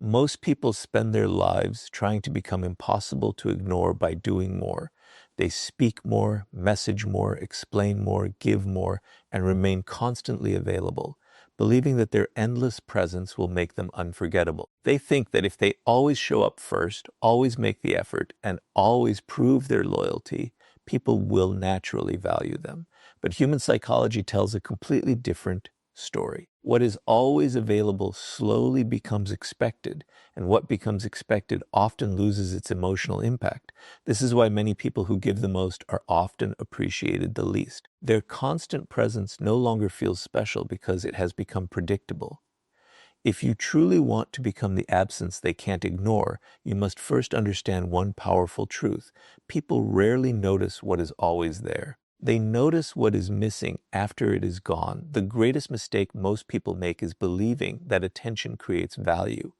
Most people spend their lives trying to become impossible to ignore by doing more. They speak more, message more, explain more, give more, and remain constantly available, believing that their endless presence will make them unforgettable. They think that if they always show up first, always make the effort, and always prove their loyalty, people will naturally value them. But human psychology tells a completely different story. What is always available slowly becomes expected, and what becomes expected often loses its emotional impact. This is why many people who give the most are often appreciated the least. Their constant presence no longer feels special because it has become predictable. If you truly want to become the absence they can't ignore, you must first understand one powerful truth. People rarely notice what is always there. They notice what is missing after it is gone. The greatest mistake most people make is believing that attention creates value.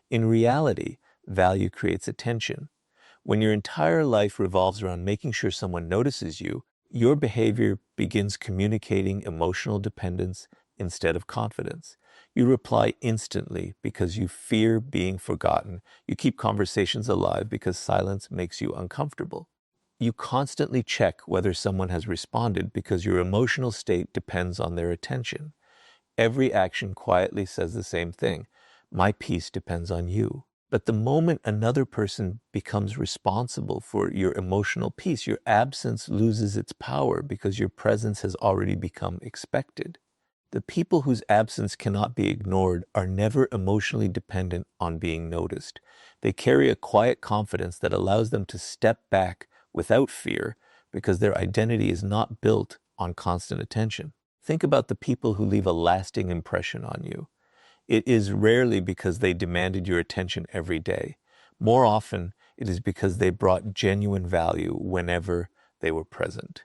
In reality, value creates attention. When your entire life revolves around making sure someone notices you, your behavior begins communicating emotional dependence instead of confidence. You reply instantly because you fear being forgotten. You keep conversations alive because silence makes you uncomfortable. You constantly check whether someone has responded because your emotional state depends on their attention. Every action quietly says the same thing. My peace depends on you. But the moment another person becomes responsible for your emotional peace, your absence loses its power because your presence has already become expected. The people whose absence cannot be ignored are never emotionally dependent on being noticed. They carry a quiet confidence that allows them to step back without fear because their identity is not built on constant attention. Think about the people who leave a lasting impression on you. It is rarely because they demanded your attention every day. More often, it is because they brought genuine value whenever they were present.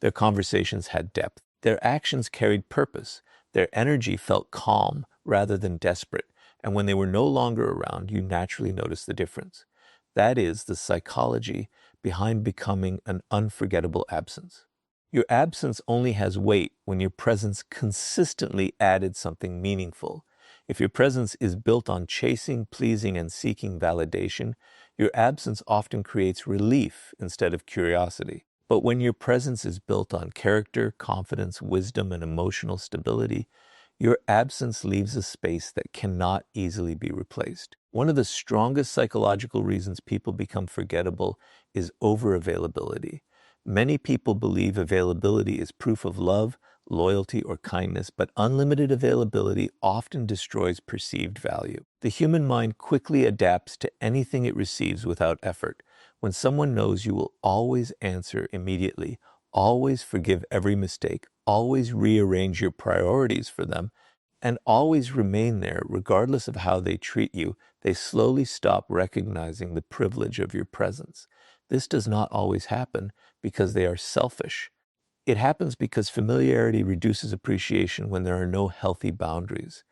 Their conversations had depth. Their actions carried purpose. Their energy felt calm rather than desperate. And when they were no longer around, you naturally noticed the difference. That is the psychology behind becoming an unforgettable absence. Your absence only has weight when your presence consistently added something meaningful. If your presence is built on chasing, pleasing, and seeking validation, your absence often creates relief instead of curiosity. But when your presence is built on character, confidence, wisdom, and emotional stability, your absence leaves a space that cannot easily be replaced. One of the strongest psychological reasons people become forgettable is overavailability. Many people believe availability is proof of love, loyalty, or kindness, but unlimited availability often destroys perceived value. The human mind quickly adapts to anything it receives without effort. When someone knows you will always answer immediately, always forgive every mistake, always rearrange your priorities for them, and always remain there regardless of how they treat you, they slowly stop recognizing the privilege of your presence. This does not always happen because they are selfish. It happens because familiarity reduces appreciation when there are no healthy boundaries.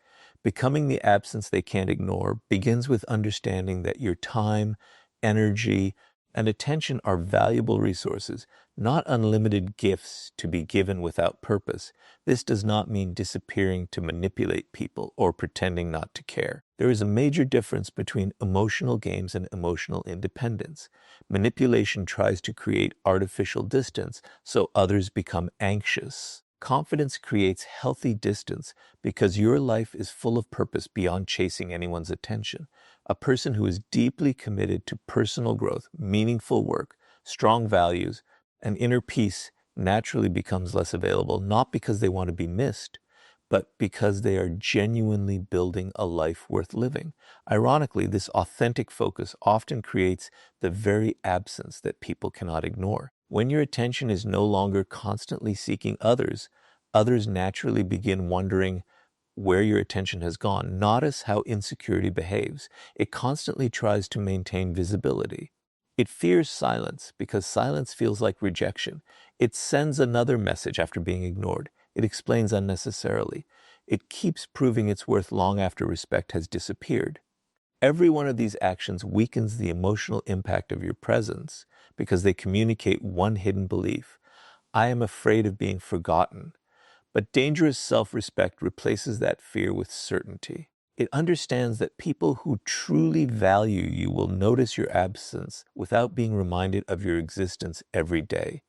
Becoming the absence they can't ignore begins with understanding that your time, energy, and attention are valuable resources, not unlimited gifts to be given without purpose. This does not mean disappearing to manipulate people or pretending not to care. There is a major difference between emotional games and emotional independence. Manipulation tries to create artificial distance so others become anxious. Confidence creates healthy distance because your life is full of purpose beyond chasing anyone's attention. A person who is deeply committed to personal growth, meaningful work, strong values, and inner peace naturally becomes less available, not because they want to be missed, but because they are genuinely building a life worth living. Ironically, this authentic focus often creates the very absence that people cannot ignore. When your attention is no longer constantly seeking others, others naturally begin wondering where your attention has gone. Notice how insecurity behaves. It constantly tries to maintain visibility. It fears silence because silence feels like rejection. It sends another message after being ignored. It explains unnecessarily. It keeps proving its worth long after respect has disappeared. Every one of these actions weakens the emotional impact of your presence because they communicate one hidden belief. I am afraid of being forgotten. But dangerous self-respect replaces that fear with certainty. It understands that people who truly value you will notice your absence without being reminded of your existence every day.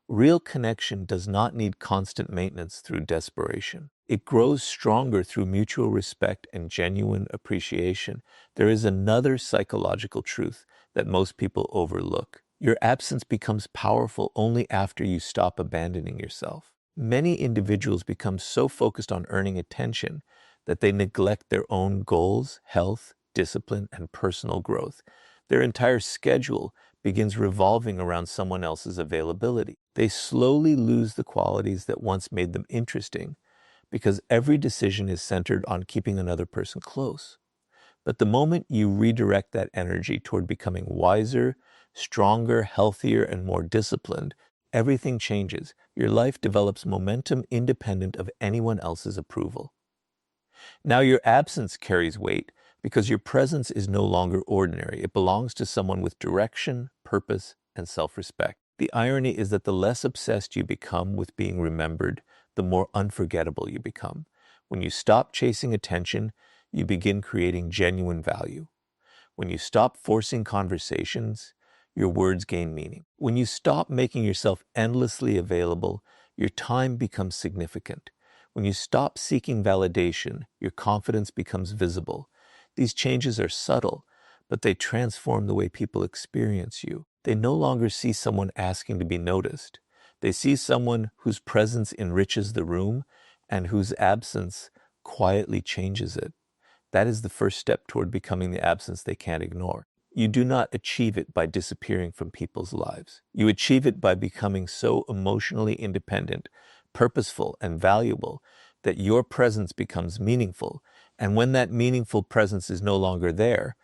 Real connection does not need constant maintenance through desperation. It grows stronger through mutual respect and genuine appreciation. There is another psychological truth that most people overlook. Your absence becomes powerful only after you stop abandoning yourself. Many individuals become so focused on earning attention that they neglect their own goals, health, discipline, and personal growth. Their entire schedule begins revolving around someone else's availability. They slowly lose the qualities that once made them interesting because every decision is centered on keeping another person close. But the moment you redirect that energy toward becoming wiser, stronger, healthier, and more disciplined, everything changes. Your life develops momentum independent of anyone else's approval. Now, your absence carries weight because your presence is no longer ordinary. It belongs to someone with direction, purpose, and self-respect. The irony is that the less obsessed you become with being remembered, the more unforgettable you become. When you stop chasing attention, you begin creating genuine value. When you stop forcing conversations, your words gain meaning. When you stop making yourself endlessly available, your time becomes significant. When you stop seeking validation, your confidence becomes visible. These changes are subtle, but they transform the way people experience you. They no longer see someone asking to be noticed. They see someone whose presence enriches the room and whose absence quietly changes it. That is the first step toward becoming the absence they can't ignore. You do not achieve it by disappearing from people's lives. You achieve it by becoming so emotionally independent, purposeful, and valuable that your presence becomes meaningful. And when that meaningful presence is no longer there,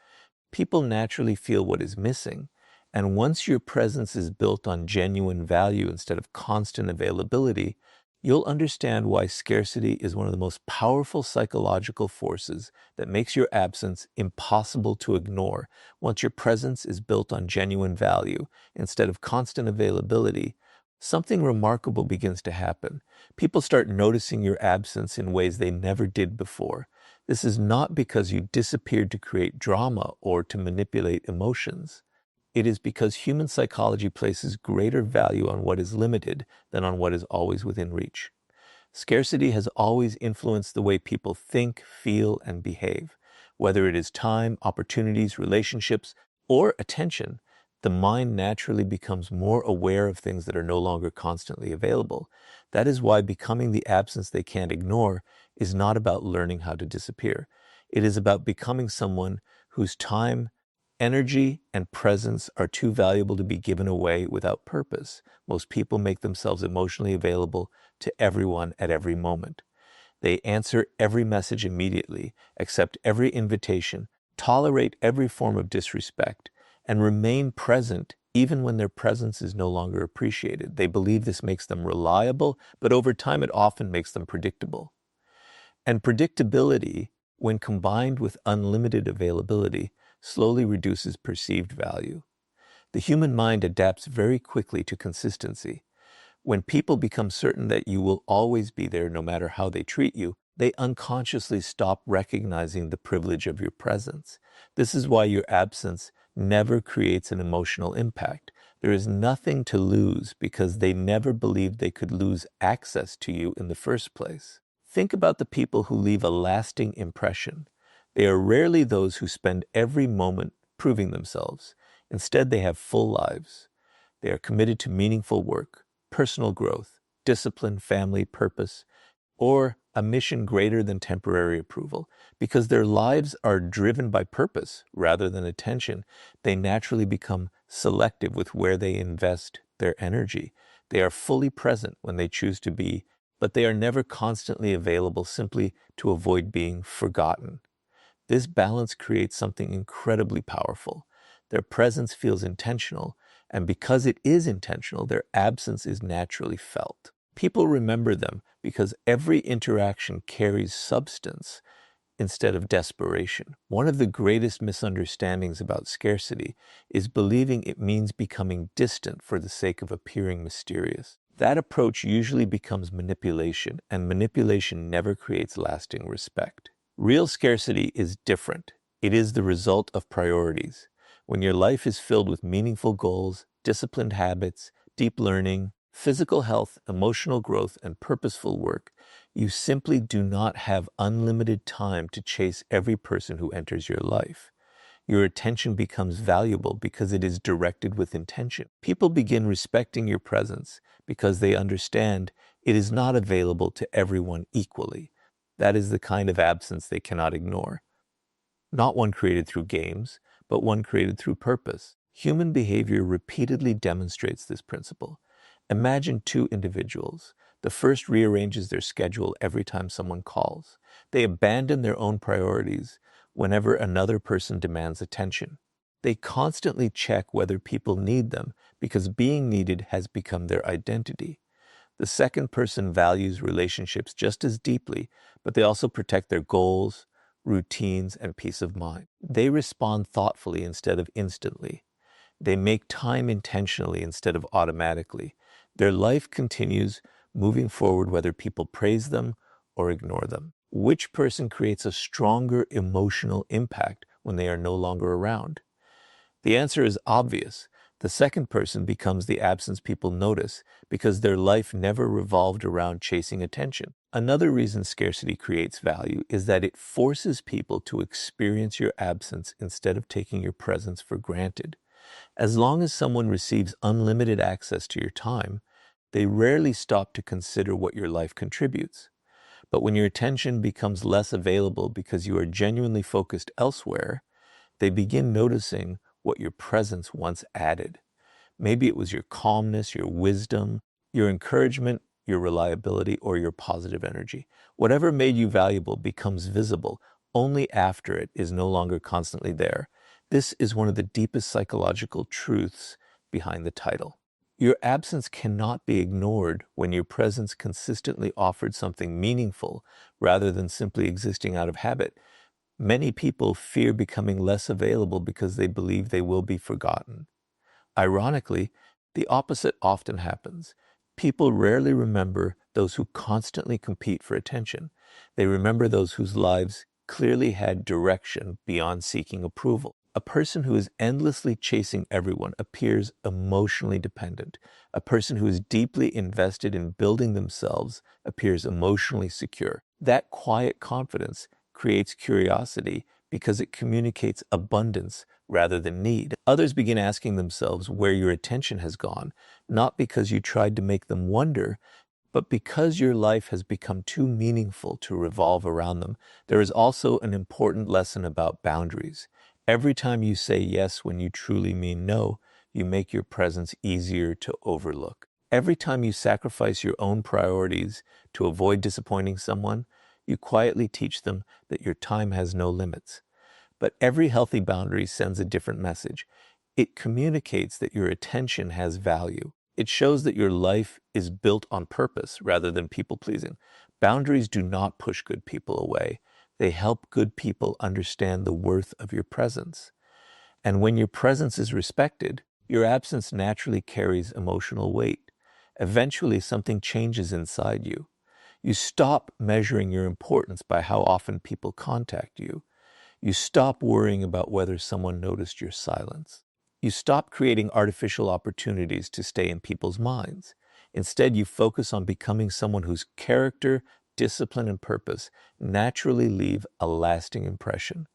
people naturally feel what is missing. And once your presence is built on genuine value instead of constant availability, you'll understand why scarcity is one of the most powerful psychological forces that makes your absence impossible to ignore. Once your presence is built on genuine value instead of constant availability, something remarkable begins to happen. People start noticing your absence in ways they never did before. This is not because you disappeared to create drama or to manipulate emotions. It is because human psychology places greater value on what is limited than on what is always within reach. Scarcity has always influenced the way people think, feel, and behave. Whether it is time, opportunities, relationships, or attention, the mind naturally becomes more aware of things that are no longer constantly available. That is why becoming the absence they can't ignore is not about learning how to disappear. It is about becoming someone whose time, energy, and presence are too valuable to be given away without purpose. Most people make themselves emotionally available to everyone at every moment. They answer every message immediately, accept every invitation, tolerate every form of disrespect, and remain present even when their presence is no longer appreciated. They believe this makes them reliable, but over time it often makes them predictable. And predictability, when combined with unlimited availability, slowly reduces perceived value. The human mind adapts very quickly to consistency. When people become certain that you will always be there no matter how they treat you, they unconsciously stop recognizing the privilege of your presence. This is why your absence never creates an emotional impact. There is nothing to lose because they never believed they could lose access to you in the first place. Think about the people who leave a lasting impression. They are rarely those who spend every moment proving themselves. Instead, they have full lives. They are committed to meaningful work, personal growth, discipline, family, purpose, or a mission greater than temporary approval. Because their lives are driven by purpose rather than attention, they naturally become selective with where they invest their energy. They are fully present when they choose to be, but they are never constantly available simply to avoid being forgotten. This balance creates something incredibly powerful. Their presence feels intentional, and because it is intentional, their absence is naturally felt. People remember them because every interaction carries substance instead of desperation. One of the greatest misunderstandings about scarcity is believing it means becoming distant for the sake of appearing mysterious. That approach usually becomes manipulation, and manipulation never creates lasting respect. Real scarcity is different. It is the result of priorities. When your life is filled with meaningful goals, disciplined habits, deep learning, physical health, emotional growth, and purposeful work, you simply do not have unlimited time to chase every person who enters your life. Your attention becomes valuable because it is directed with intention. People begin respecting your presence because they understand it is not available to everyone equally. That is the kind of absence they cannot ignore. Not one created through games, but one created through purpose. Human behavior repeatedly demonstrates this principle. Imagine two individuals. The first rearranges their schedule every time someone calls. They abandon their own priorities whenever another person demands attention. They constantly check whether people need them because being needed has become their identity. The second person values relationships just as deeply, but they also protect their goals, routines, and peace of mind. They respond thoughtfully instead of instantly. They make time intentionally instead of automatically. Their life continues moving forward whether people praise them or ignore them. Which person creates a stronger emotional impact when they are no longer around? The answer is obvious. The second person becomes the absence people notice because their life never revolved around chasing attention. Another reason scarcity creates value is that it forces people to experience your absence instead of taking your presence for granted. As long as someone receives unlimited access to your time, they rarely stop to consider what your life contributes. But when your attention becomes less available because you are genuinely focused elsewhere, they begin noticing what your presence once added. Maybe it was your calmness, your wisdom, your encouragement, your reliability, or your positive energy. Whatever made you valuable becomes visible only after it is no longer constantly there. This is one of the deepest psychological truths behind the title. Your absence cannot be ignored when your presence consistently offered something meaningful rather than simply existing out of habit. Many people fear becoming less available because they believe they will be forgotten. Ironically, the opposite often happens. People rarely remember those who constantly compete for attention. They remember those whose lives clearly had direction beyond seeking approval. A person who is endlessly chasing everyone appears emotionally dependent. A person who is deeply invested in building themselves appears emotionally secure. That quiet confidence creates curiosity because it communicates abundance rather than need. Others begin asking themselves where your attention has gone, not because you tried to make them wonder, but because your life has become too meaningful to revolve around them. There is also an important lesson about boundaries. Every time you say yes when you truly mean no, you make your presence easier to overlook. Every time you sacrifice your own priorities to avoid disappointing someone, you quietly teach them that your time has no limits. But every healthy boundary sends a different message. It communicates that your attention has value. It shows that your life is built on purpose rather than people pleasing. Boundaries do not push good people away. They help good people understand the worth of your presence. And when your presence is respected, your absence naturally carries emotional weight. Eventually, something changes inside you. You stop measuring your importance by how often people contact you. You stop worrying about whether someone noticed your silence. You stop creating artificial opportunities to stay in people's minds. Instead, you focus on becoming someone whose character, discipline, and purpose naturally leave a lasting impression.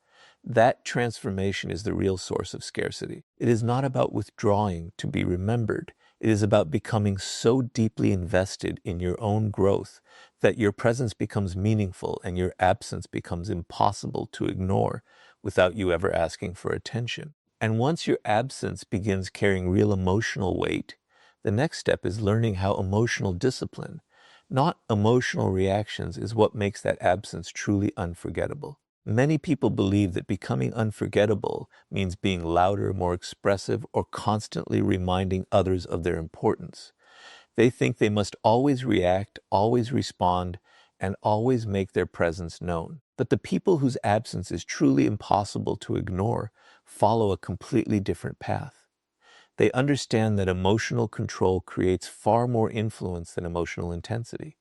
That transformation is the real source of scarcity. It is not about withdrawing to be remembered. It is about becoming so deeply invested in your own growth that your presence becomes meaningful and your absence becomes impossible to ignore without you ever asking for attention. And once your absence begins carrying real emotional weight, the next step is learning how emotional discipline, not emotional reactions, is what makes that absence truly unforgettable. Many people believe that becoming unforgettable means being louder, more expressive, or constantly reminding others of their importance. They think they must always react, always respond, and always make their presence known. But the people whose absence is truly impossible to ignore follow a completely different path. They understand that emotional control creates far more influence than emotional intensity.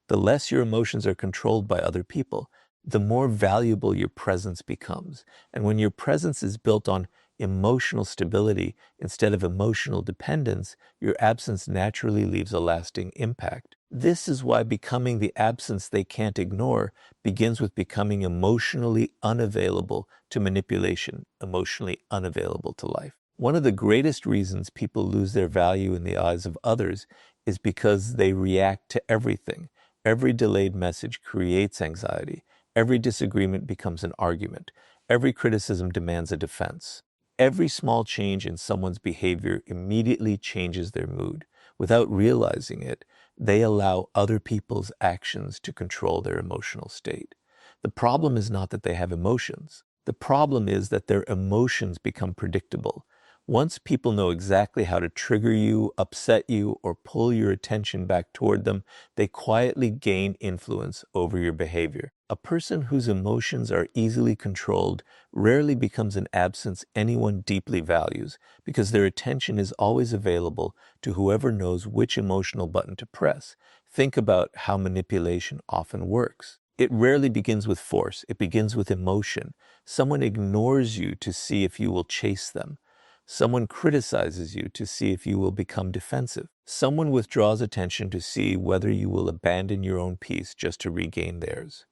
The less your emotions are controlled by other people, the more valuable your presence becomes. And when your presence is built on emotional stability instead of emotional dependence, your absence naturally leaves a lasting impact. This is why becoming the absence they can't ignore begins with becoming emotionally unavailable to manipulation, emotionally unavailable to life. One of the greatest reasons people lose their value in the eyes of others is because they react to everything. Every delayed message creates anxiety. Every disagreement becomes an argument. Every criticism demands a defense. Every small change in someone's behavior immediately changes their mood. Without realizing it, they allow other people's actions to control their emotional state. The problem is not that they have emotions. The problem is that their emotions become predictable. Once people know exactly how to trigger you, upset you, or pull your attention back toward them, they quietly gain influence over your behavior. A person whose emotions are easily controlled rarely becomes an absence anyone deeply values, because their attention is always available to whoever knows which emotional button to press. Think about how manipulation often works. It rarely begins with force, it begins with emotion. Someone ignores you to see if you will chase them. Someone criticizes you to see if you will become defensive. Someone withdraws attention to see whether you will abandon your own peace just to regain theirs.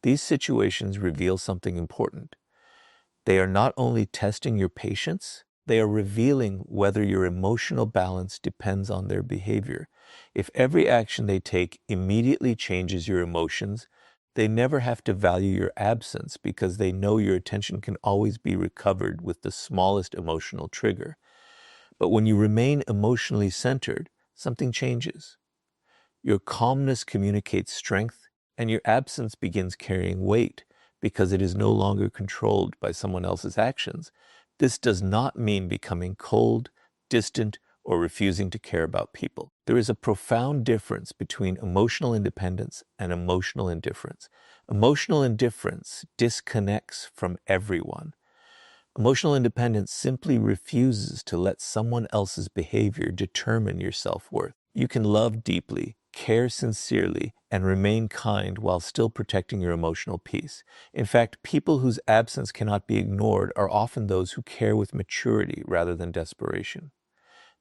These situations reveal something important. They are not only testing your patience, they are revealing whether your emotional balance depends on their behavior. If every action they take immediately changes your emotions, they never have to value your absence because they know your attention can always be recovered with the smallest emotional trigger. But when you remain emotionally centered, something changes. Your calmness communicates strength, and your absence begins carrying weight because it is no longer controlled by someone else's actions. This does not mean becoming cold, distant, or refusing to care about people. There is a profound difference between emotional independence and emotional indifference. Emotional indifference disconnects from everyone. Emotional independence simply refuses to let someone else's behavior determine your self-worth. You can love deeply, care sincerely, and remain kind while still protecting your emotional peace. In fact, people whose absence cannot be ignored are often those who care with maturity rather than desperation.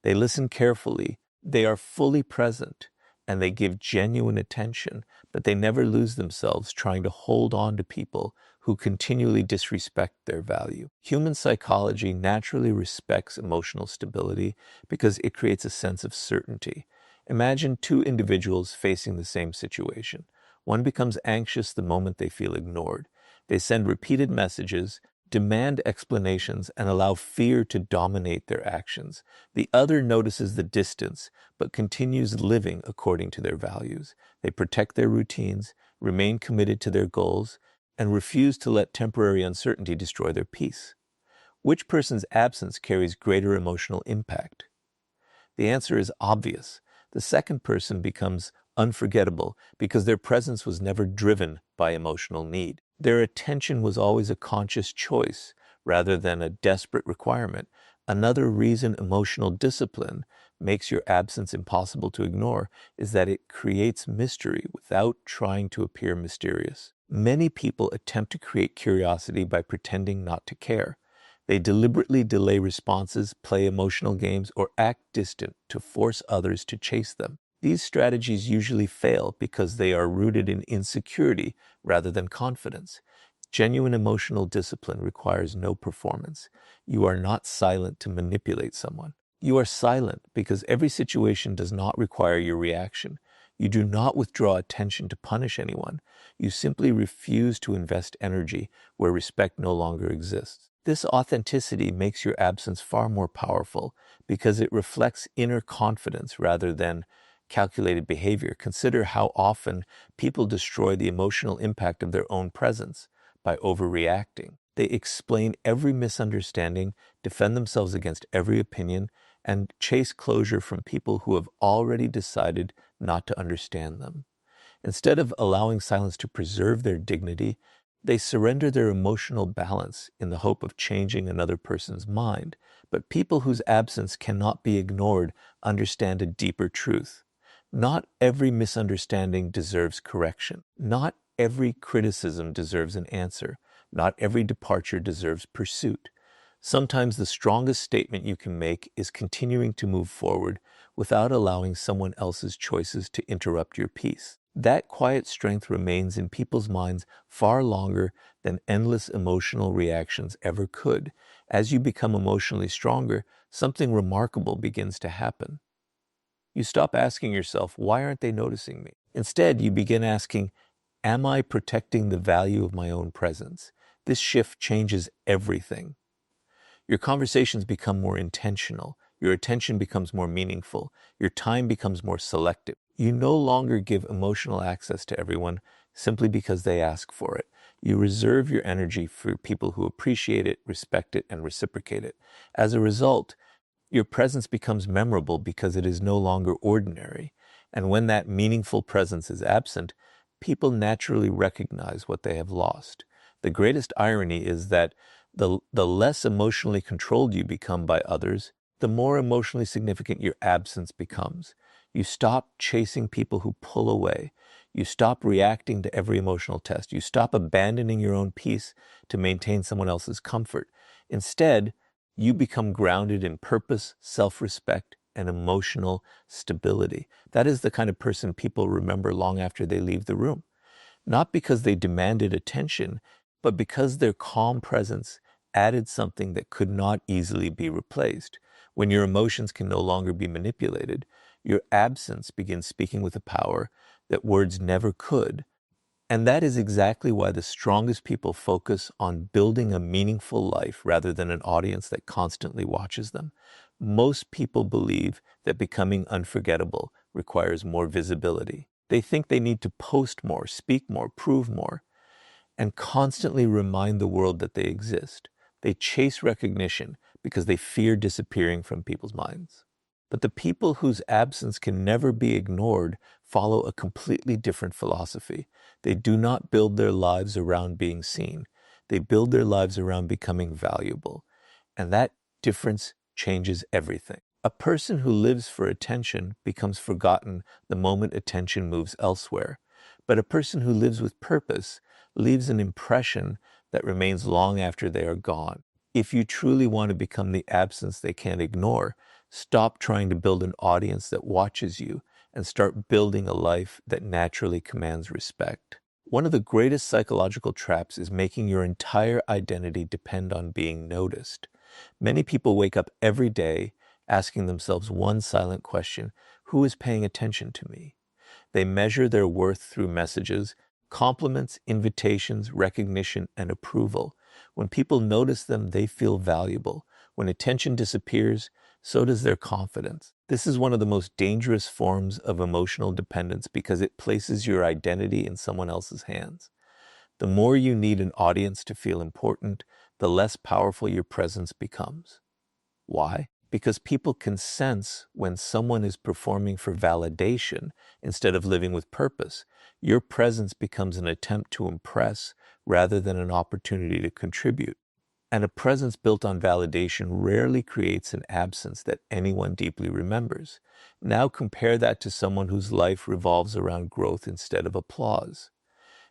They listen carefully, they are fully present, and they give genuine attention, but they never lose themselves trying to hold on to people who continually disrespect their value. Human psychology naturally respects emotional stability because it creates a sense of certainty. Imagine two individuals facing the same situation. One becomes anxious the moment they feel ignored. They send repeated messages, demand explanations, and allow fear to dominate their actions. The other notices the distance, but continues living according to their values. They protect their routines, remain committed to their goals, and refuse to let temporary uncertainty destroy their peace. Which person's absence carries greater emotional impact? The answer is obvious. The second person becomes unforgettable because their presence was never driven by emotional need. Their attention was always a conscious choice rather than a desperate requirement. Another reason emotional discipline makes your absence impossible to ignore is that it creates mystery without trying to appear mysterious. Many people attempt to create curiosity by pretending not to care. They deliberately delay responses, play emotional games, or act distant to force others to chase them. These strategies usually fail because they are rooted in insecurity rather than confidence. Genuine emotional discipline requires no performance. You are not silent to manipulate someone. You are silent because every situation does not require your reaction. You do not withdraw attention to punish anyone. You simply refuse to invest energy where respect no longer exists. This authenticity makes your absence far more powerful because it reflects inner confidence rather than calculated behavior. Consider how often people destroy the emotional impact of their own presence by overreacting. They explain every misunderstanding, defend themselves against every opinion, and chase closure from people who have already decided not to understand them. Instead of allowing silence to preserve their dignity, they surrender their emotional balance in the hope of changing another person's mind. But people whose absence cannot be ignored understand a deeper truth. Not every misunderstanding deserves correction. Not every criticism deserves an answer. Not every departure deserves pursuit. Sometimes the strongest statement you can make is continuing to move forward without allowing someone else's choices to interrupt your peace. That quiet strength remains in people's minds far longer than endless emotional reactions ever could. As you become emotionally stronger, something remarkable begins to happen. You stop asking yourself, why aren't they noticing me? Instead, you begin asking, am I protecting the value of my own presence? This shift changes everything. Your conversations become more intentional. Your attention becomes more meaningful. Your time becomes more selective. You no longer give emotional access to everyone simply because they ask for it. You reserve your energy for people who appreciate it, respect it, and reciprocate it. As a result, your presence becomes memorable because it is no longer ordinary. And when that meaningful presence is absent, people naturally recognize what they have lost. The greatest irony is that the less emotionally controlled you become by others, the more emotionally significant your absence becomes. You stop chasing people who pull away. You stop reacting to every emotional test. You stop abandoning your own peace to maintain someone else's comfort. Instead, you become grounded in purpose, self-respect, and emotional stability. That is the kind of person people remember long after they leave the room. Not because they demanded attention, but because their calm presence added something that could not easily be replaced. When your emotions can no longer be manipulated, your absence begins speaking with a power that words never could. And that is exactly why the strongest people focus on building a meaningful life rather than an audience that constantly watches them. Most people believe that becoming unforgettable requires more visibility. They think they need to post more, speak more, prove more, and constantly remind the world that they exist. They chase recognition because they fear disappearing from people's minds. But the people whose absence can never be ignored follow a completely different philosophy. They do not build their lives around being seen. They build their lives around becoming valuable. And that difference changes everything. A person who lives for attention becomes forgotten the moment attention moves elsewhere. But a person who lives with purpose leaves an impression that remains long after they are gone. If you truly want to become the absence they can't ignore, stop trying to build an audience that watches you and start building a life that naturally commands respect. One of the greatest psychological traps is making your entire identity depend on being noticed. Many people wake up every day asking themselves one silent question: who is paying attention to me? They measure their worth through messages, compliments, invitations, recognition, and approval. When people notice them, they feel valuable. When attention disappears, so does their confidence. This is one of the most dangerous forms of emotional dependence because it places your identity in someone else's hands. The more you need an audience to feel important, the less powerful your presence becomes. Why? Because people can sense when someone is performing for validation instead of living with purpose. Your presence becomes an attempt to impress rather than an opportunity to contribute. And a presence built on validation rarely creates an absence that anyone deeply remembers. Now compare that to someone whose life revolves around growth instead of applause.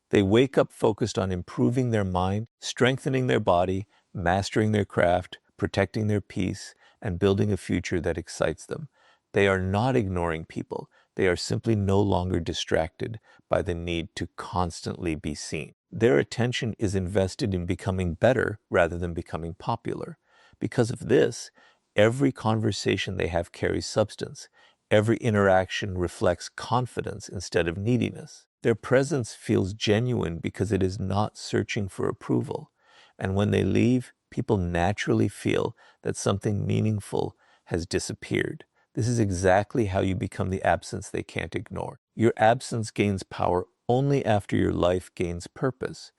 They wake up focused on improving their mind, strengthening their body, mastering their craft, protecting their peace, and building a future that excites them. They are not ignoring people. They are simply no longer distracted by the need to constantly be seen. Their attention is invested in becoming better rather than becoming popular. Because of this, every conversation they have carries substance. Every interaction reflects confidence instead of neediness. Their presence feels genuine because it is not searching for approval. And when they leave, people naturally feel that something meaningful has disappeared. This is exactly how you become the absence they can't ignore. Your absence gains power only after your life gains purpose.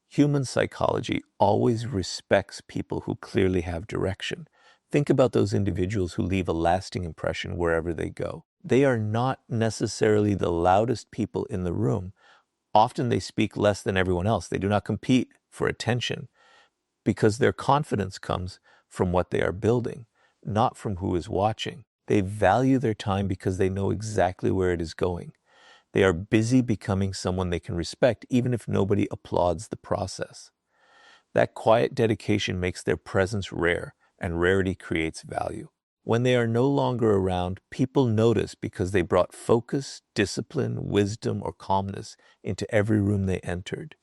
Human psychology always respects people who clearly have direction. Think about those individuals who leave a lasting impression wherever they go. They are not necessarily the loudest people in the room. Often they speak less than everyone else. They do not compete for attention because their confidence comes from what they are building, not from who is watching. They value their time because they know exactly where it is going. They are busy becoming someone they can respect, even if nobody applauds the process. That quiet dedication makes their presence rare, and rarity creates value. When they are no longer around, people notice because they brought focus, discipline, wisdom, or calmness into every room they entered.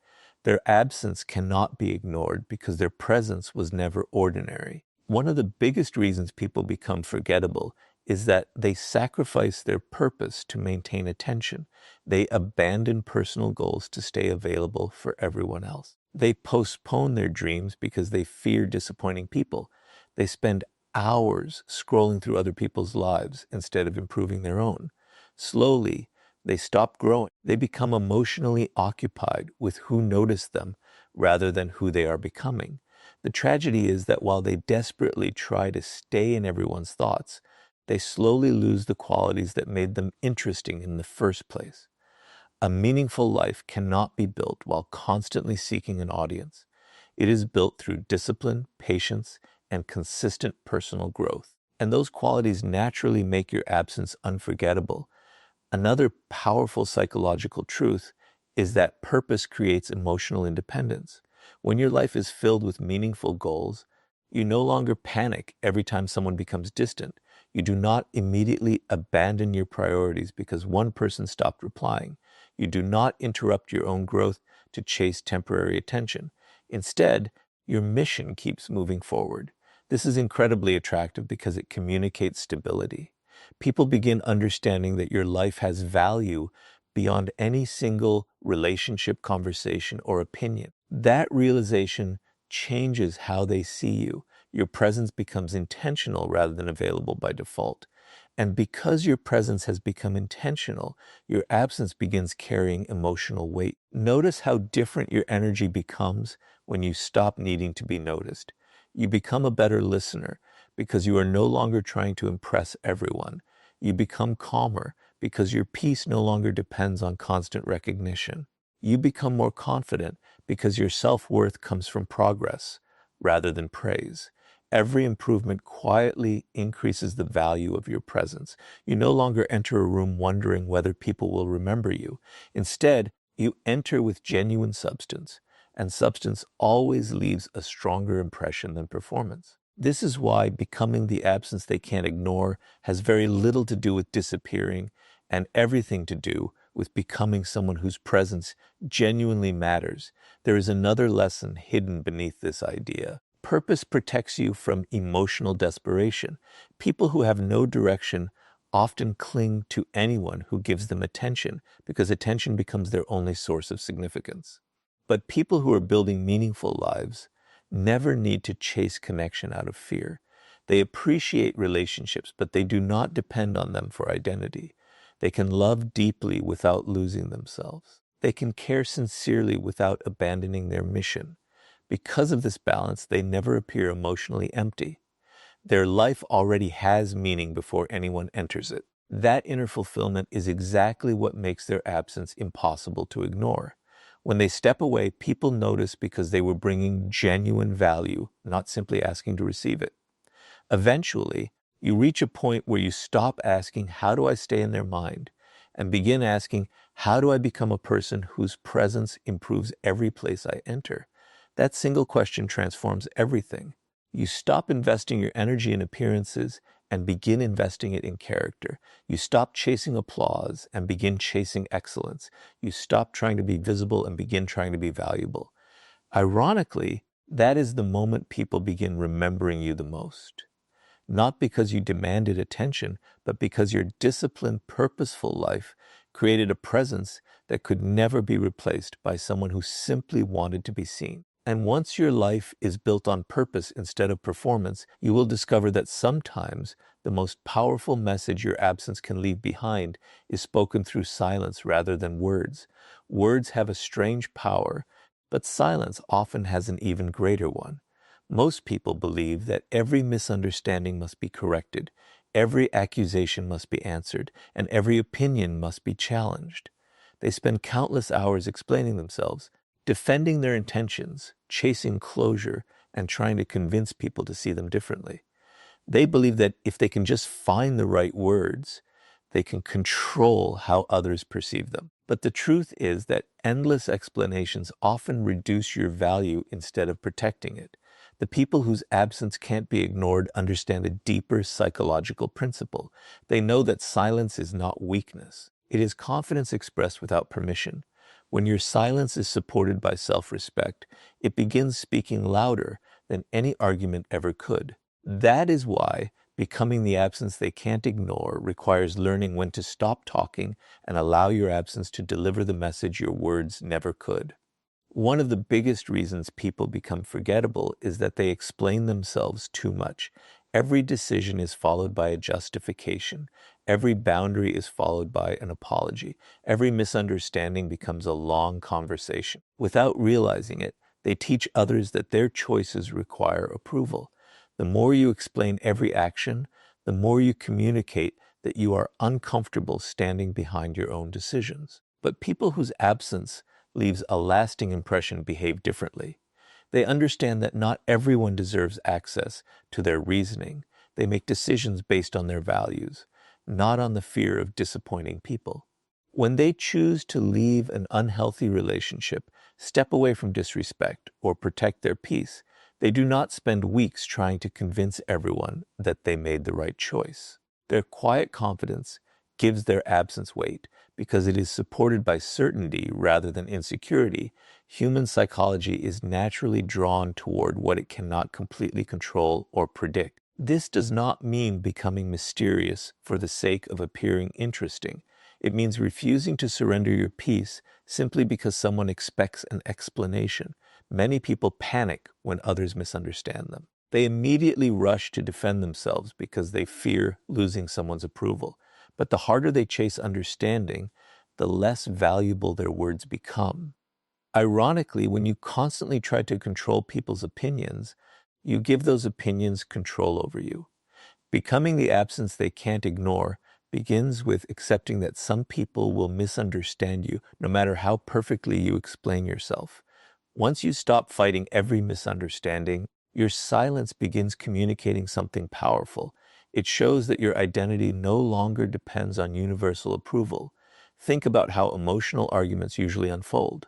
Their absence cannot be ignored because their presence was never ordinary. One of the biggest reasons people become forgettable is that they sacrifice their purpose to maintain attention. They abandon personal goals to stay available for everyone else. They postpone their dreams because they fear disappointing people. They spend hours scrolling through other people's lives instead of improving their own. Slowly, they stop growing. They become emotionally occupied with who noticed them rather than who they are becoming. The tragedy is that while they desperately try to stay in everyone's thoughts, they slowly lose the qualities that made them interesting in the first place. A meaningful life cannot be built while constantly seeking an audience. It is built through discipline, patience, and consistent personal growth. And those qualities naturally make your absence unforgettable. Another powerful psychological truth is that purpose creates emotional independence. When your life is filled with meaningful goals, you no longer panic every time someone becomes distant. You do not immediately abandon your priorities because one person stopped replying. You do not interrupt your own growth to chase temporary attention. Instead, your mission keeps moving forward. This is incredibly attractive because it communicates stability. People begin understanding that your life has value beyond any single relationship, conversation, or opinion. That realization changes how they see you. Your presence becomes intentional rather than available by default. And because your presence has become intentional, your absence begins carrying emotional weight. Notice how different your energy becomes when you stop needing to be noticed. You become a better listener because you are no longer trying to impress everyone. You become calmer because your peace no longer depends on constant recognition. You become more confident because your self-worth comes from progress rather than praise. Every improvement quietly increases the value of your presence. You no longer enter a room wondering whether people will remember you. Instead, you enter with genuine substance, and substance always leaves a stronger impression than performance. This is why becoming the absence they can't ignore has very little to do with disappearing and everything to do with becoming someone whose presence genuinely matters. There is another lesson hidden beneath this idea. Purpose protects you from emotional desperation. People who have no direction often cling to anyone who gives them attention because attention becomes their only source of significance. But people who are building meaningful lives never need to chase connection out of fear. They appreciate relationships, but they do not depend on them for identity. They can love deeply without losing themselves. They can care sincerely without abandoning their mission. Because of this balance, they never appear emotionally empty. Their life already has meaning before anyone enters it. That inner fulfillment is exactly what makes their absence impossible to ignore. When they step away, people notice because they were bringing genuine value, not simply asking to receive it. Eventually, you reach a point where you stop asking, how do I stay in their mind? And begin asking, how do I become a person whose presence improves every place I enter? That single question transforms everything. You stop investing your energy in appearances and begin investing it in character. You stop chasing applause and begin chasing excellence. You stop trying to be visible and begin trying to be valuable. Ironically, that is the moment people begin remembering you the most. Not because you demanded attention, but because your disciplined, purposeful life created a presence that could never be replaced by someone who simply wanted to be seen. And once your life is built on purpose instead of performance, you will discover that sometimes the most powerful message your absence can leave behind is spoken through silence rather than words. Words have a strange power, but silence often has an even greater one. Most people believe that every misunderstanding must be corrected, every accusation must be answered, and every opinion must be challenged. They spend countless hours explaining themselves, defending their intentions, chasing closure, and trying to convince people to see them differently. They believe that if they can just find the right words, they can control how others perceive them. But the truth is that endless explanations often reduce your value instead of protecting it. The people whose absence can't be ignored understand a deeper psychological principle. They know that silence is not weakness. It is confidence expressed without permission. When your silence is supported by self-respect, it begins speaking louder than any argument ever could. That is why becoming the absence they can't ignore requires learning when to stop talking and allow your absence to deliver the message your words never could. One of the biggest reasons people become forgettable is that they explain themselves too much. Every decision is followed by a justification. Every boundary is followed by an apology. Every misunderstanding becomes a long conversation. Without realizing it, they teach others that their choices require approval. The more you explain every action, the more you communicate that you are uncomfortable standing behind your own decisions. But people whose absence leaves a lasting impression behave differently. They understand that not everyone deserves access to their reasoning. They make decisions based on their values, not on the fear of disappointing people. When they choose to leave an unhealthy relationship, step away from disrespect, or protect their peace, they do not spend weeks trying to convince everyone that they made the right choice. Their quiet confidence gives their absence weight because it is supported by certainty rather than insecurity. Human psychology is naturally drawn toward what it cannot completely control or predict. This does not mean becoming mysterious for the sake of appearing interesting. It means refusing to surrender your peace simply because someone expects an explanation. Many people panic when others misunderstand them. They immediately rush to defend themselves because they fear losing someone's approval. But the harder they chase understanding, the less valuable their words become. Ironically, when you constantly try to control people's opinions, you give those opinions control over you. Becoming the absence they can't ignore begins with accepting that some people will misunderstand you, no matter how perfectly you explain yourself. Once you stop fighting every misunderstanding, your silence begins communicating something powerful. It shows that your identity no longer depends on universal approval. Think about how emotional arguments usually unfold.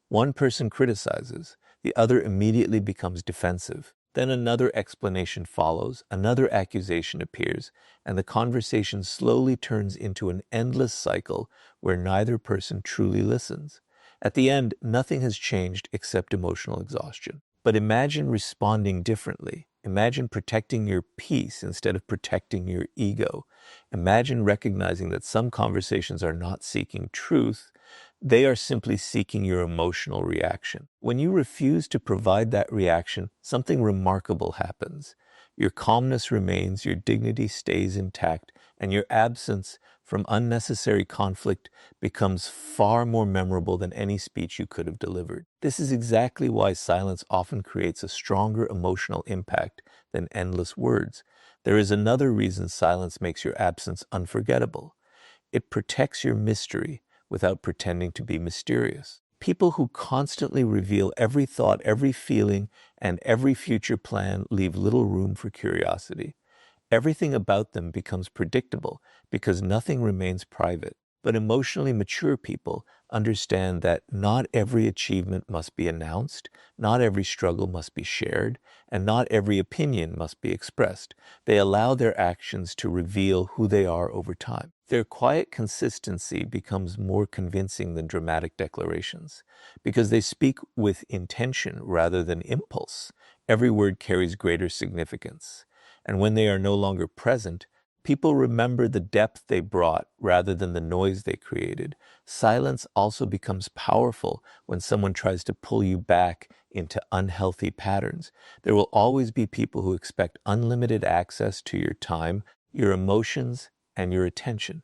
One person criticizes, the other immediately becomes defensive. Then another explanation follows, another accusation appears, and the conversation slowly turns into an endless cycle where neither person truly listens. At the end, nothing has changed except emotional exhaustion. But imagine responding differently. Imagine protecting your peace instead of protecting your ego. Imagine recognizing that some conversations are not seeking truth, they are simply seeking your emotional reaction. When you refuse to provide that reaction, something remarkable happens. Your calmness remains, your dignity stays intact, and your absence from unnecessary conflict becomes far more memorable than any speech you could have delivered. This is exactly why silence often creates a stronger emotional impact than endless words. There is another reason silence makes your absence unforgettable. It protects your mystery without pretending to be mysterious. People who constantly reveal every thought, every feeling, and every future plan leave little room for curiosity. Everything about them becomes predictable because nothing remains private. But emotionally mature people understand that not every achievement must be announced, not every struggle must be shared, and not every opinion must be expressed. They allow their actions to reveal who they are over time. Their quiet consistency becomes more convincing than dramatic declarations because they speak with intention rather than impulse. Every word carries greater significance. And when they are no longer present, people remember the depth they brought rather than the noise they created. Silence also becomes powerful when someone tries to pull you back into unhealthy patterns. There will always be people who expect unlimited access to your time, your emotions, and your attention.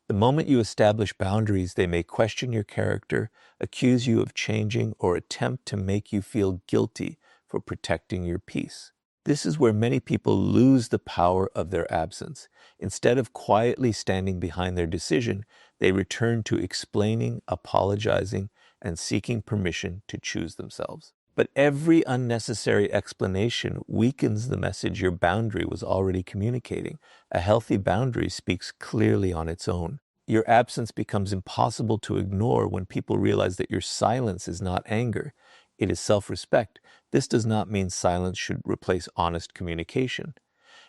The moment you establish boundaries, they may question your character, accuse you of changing, or attempt to make you feel guilty for protecting your peace. This is where many people lose the power of their absence. Instead of quietly standing behind their decision, they return to explaining, apologizing, and seeking permission to choose themselves. But every unnecessary explanation weakens the message your boundary was already communicating. A healthy boundary speaks clearly on its own. Your absence becomes impossible to ignore when people realize that your silence is not anger, it is self-respect. This does not mean silence should replace honest communication.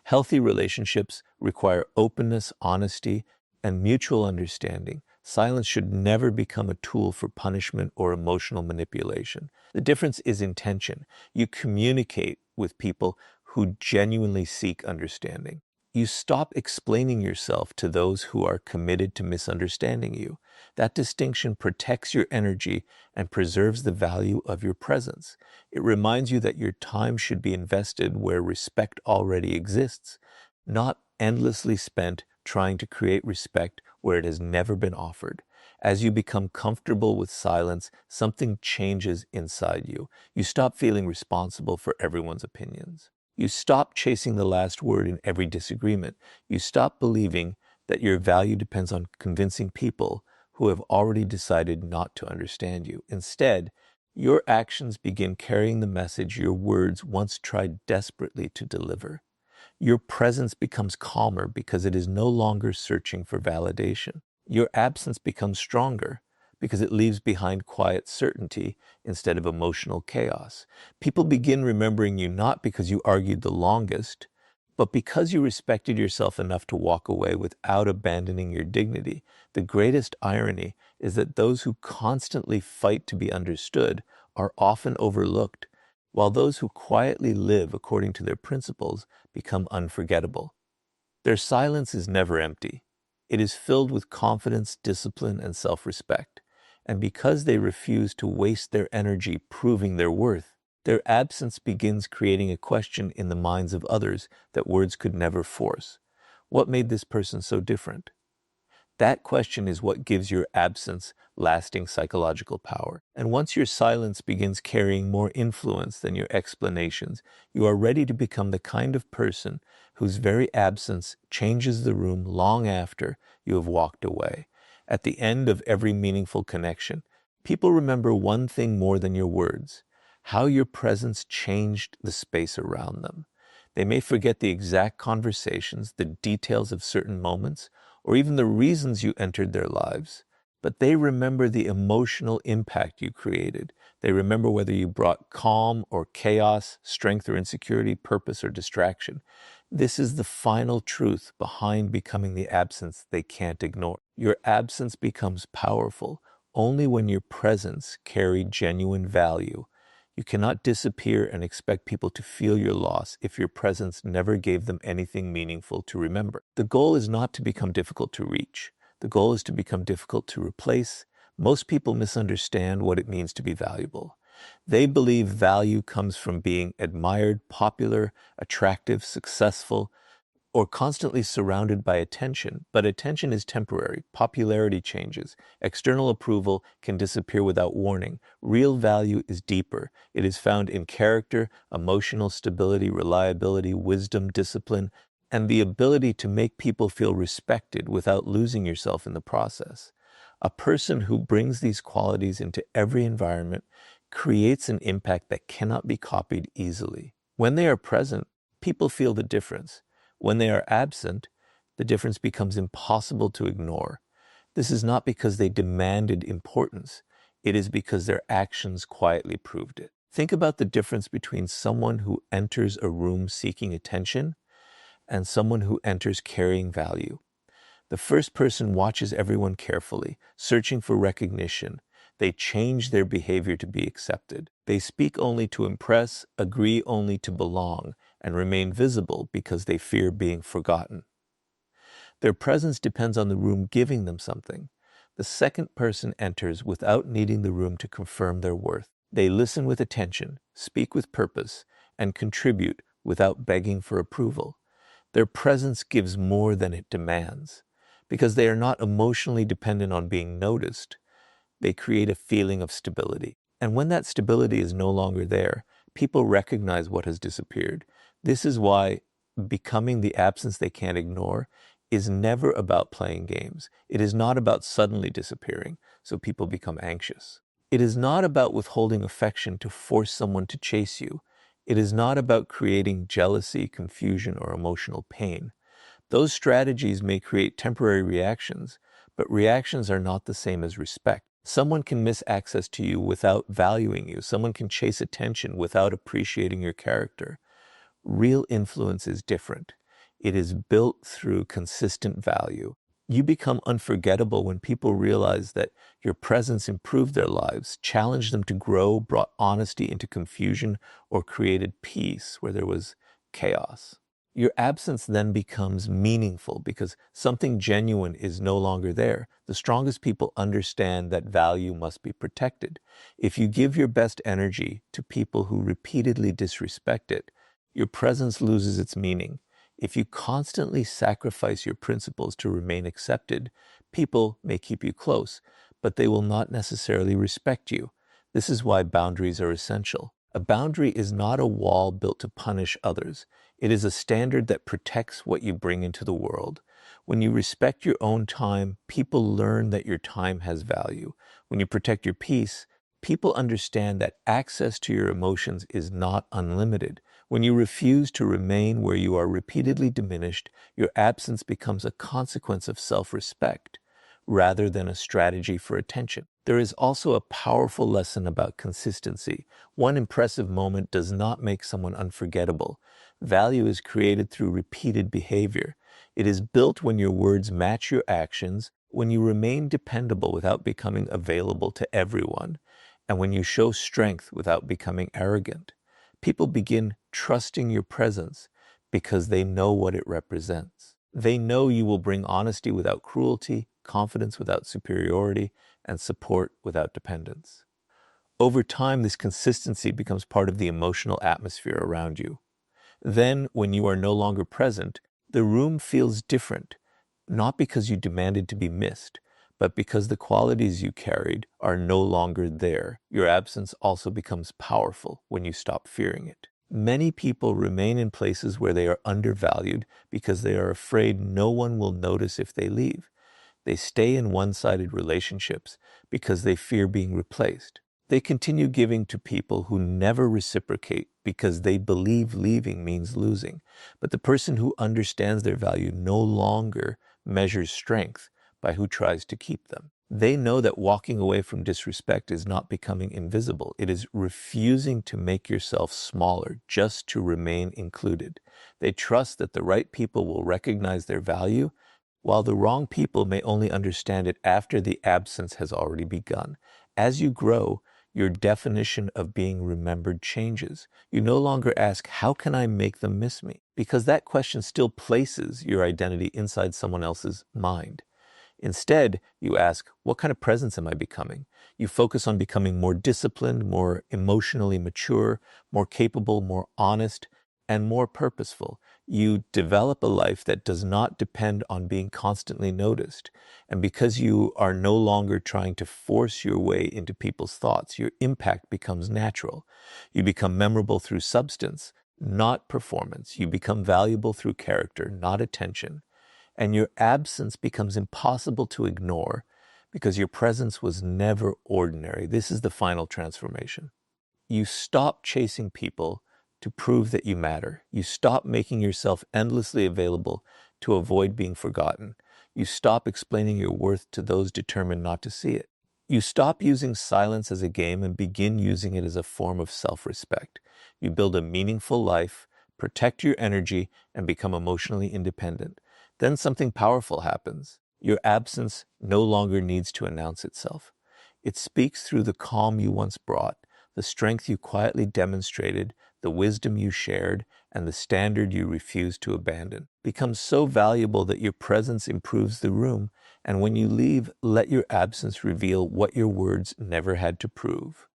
Healthy relationships require openness, honesty, and mutual understanding. Silence should never become a tool for punishment or emotional manipulation. The difference is intention. You communicate with people who genuinely seek understanding. You stop explaining yourself to those who are committed to misunderstanding you. That distinction protects your energy and preserves the value of your presence. It reminds you that your time should be invested where respect already exists, not endlessly spent trying to create respect where it has never been offered. As you become comfortable with silence, something changes inside you. You stop feeling responsible for everyone's opinions. You stop chasing the last word in every disagreement. You stop believing that your value depends on convincing people who have already decided not to understand you. Instead, your actions begin carrying the message your words once tried desperately to deliver. Your presence becomes calmer because it is no longer searching for validation. Your absence becomes stronger because it leaves behind quiet certainty instead of emotional chaos. People begin remembering you not because you argued the longest, but because you respected yourself enough to walk away without abandoning your dignity. The greatest irony is that those who constantly fight to be understood are often overlooked, while those who quietly live according to their principles become unforgettable. Their silence is never empty. It is filled with confidence, discipline, and self-respect. And because they refuse to waste their energy proving their worth, their absence begins creating a question in the minds of others that words could never force. What made this person so different? That question is what gives your absence lasting psychological power. And once your silence begins carrying more influence than your explanations, you are ready to become the kind of person whose very absence changes the room long after you have walked away. At the end of every meaningful connection, people remember one thing more than your words: how your presence changed the space around them. They may forget the exact conversations, the details of certain moments, or even the reasons you entered their lives, but they remember the emotional impact you created. They remember whether you brought calm or chaos, strength or insecurity, purpose or distraction. This is the final truth behind becoming the absence they can't ignore. Your absence becomes powerful only when your presence carried genuine value. You cannot disappear and expect people to feel your loss if your presence never gave them anything meaningful to remember. The goal is not to become difficult to reach. The goal is to become difficult to replace. Most people misunderstand what it means to be valuable. They believe value comes from being admired, popular, attractive, successful, or constantly surrounded by attention. But attention is temporary. Popularity changes. External approval can disappear without warning. Real value is deeper. It is found in character, emotional stability, reliability, wisdom, discipline, and the ability to make people feel respected without losing yourself in the process. A person who brings these qualities into every environment creates an impact that cannot be copied easily. When they are present, people feel the difference. When they are absent, the difference becomes impossible to ignore. This is not because they demanded importance. It is because their actions quietly proved it. Think about the difference between someone who enters a room seeking attention and someone who enters carrying value. The first person watches everyone carefully, searching for recognition. They change their behavior to be accepted. They speak only to impress, agree only to belong, and remain visible because they fear being forgotten. Their presence depends on the room giving them something. The second person enters without needing the room to confirm their worth. They listen with attention, speak with purpose, and contribute without begging for approval. Their presence gives more than it demands. Because they are not emotionally dependent on being noticed, they create a feeling of stability. And when that stability is no longer there, people recognize what has disappeared. This is why becoming the absence they can't ignore is never about playing games. It is not about suddenly disappearing, so people become anxious. It is not about withholding affection to force someone to chase you. It is not about creating jealousy, confusion, or emotional pain. Those strategies may create temporary reactions, but reactions are not the same as respect. Someone can miss access to you without valuing you. Someone can chase attention without appreciating your character. Real influence is different. It is built through consistent value. You become unforgettable when people realize that your presence improved their lives, challenged them to grow, brought honesty into confusion, or created peace where there was chaos. Your absence then becomes meaningful because something genuine is no longer there. The strongest people understand that value must be protected. If you give your best energy to people who repeatedly disrespect it, your presence loses its meaning. If you constantly sacrifice your principles to remain accepted, people may keep you close, but they will not necessarily respect you. This is why boundaries are essential. A boundary is not a wall built to punish others. It is a standard that protects what you bring into the world. When you respect your own time, people learn that your time has value. When you protect your peace, people understand that access to your emotions is not unlimited. When you refuse to remain where you are repeatedly diminished, your absence becomes a consequence of self-respect rather than a strategy for attention. There is also a powerful lesson about consistency. One impressive moment does not make someone unforgettable. Value is created through repeated behavior. It is built when your words match your actions, when you remain dependable without becoming available to everyone, and when you show strength without becoming arrogant. People begin trusting your presence because they know what it represents. They know you will bring honesty without cruelty, confidence without superiority, and support without dependence. Over time, this consistency becomes part of the emotional atmosphere around you. Then, when you are no longer present, the room feels different, not because you demanded to be missed, but because the qualities you carried are no longer there. Your absence also becomes powerful when you stop fearing it. Many people remain in places where they are undervalued because they are afraid no one will notice if they leave. They stay in one-sided relationships because they fear being replaced. They continue giving to people who never reciprocate because they believe leaving means losing. But the person who understands their value no longer measures strength by who tries to keep them. They know that walking away from disrespect is not becoming invisible. It is refusing to make yourself smaller just to remain included. They trust that the right people will recognize their value, while the wrong people may only understand it after the absence has already begun. As you grow, your definition of being remembered changes. You no longer ask, how can I make them miss me? Because that question still places your identity inside someone else's mind. Instead, you ask, what kind of presence am I becoming? You focus on becoming more disciplined, more emotionally mature, more capable, more honest, and more purposeful. You develop a life that does not depend on being constantly noticed. And because you are no longer trying to force your way into people's thoughts, your impact becomes natural. You become memorable through substance, not performance. You become valuable through character, not attention. And your absence becomes impossible to ignore because your presence was never ordinary. This is the final transformation. You stop chasing people to prove that you matter. You stop making yourself endlessly available to avoid being forgotten. You stop explaining your worth to those determined not to see it. You stop using silence as a game and begin using it as a form of self-respect. You build a meaningful life, protect your energy, and become emotionally independent. Then something powerful happens. Your absence no longer needs to announce itself. It speaks through the calm you once brought, the strength you quietly demonstrated, the wisdom you shared, and the standard you refused to abandon. Becomes so valuable that your presence improves the room, and when you leave, let your absence reveal what your words never had to prove.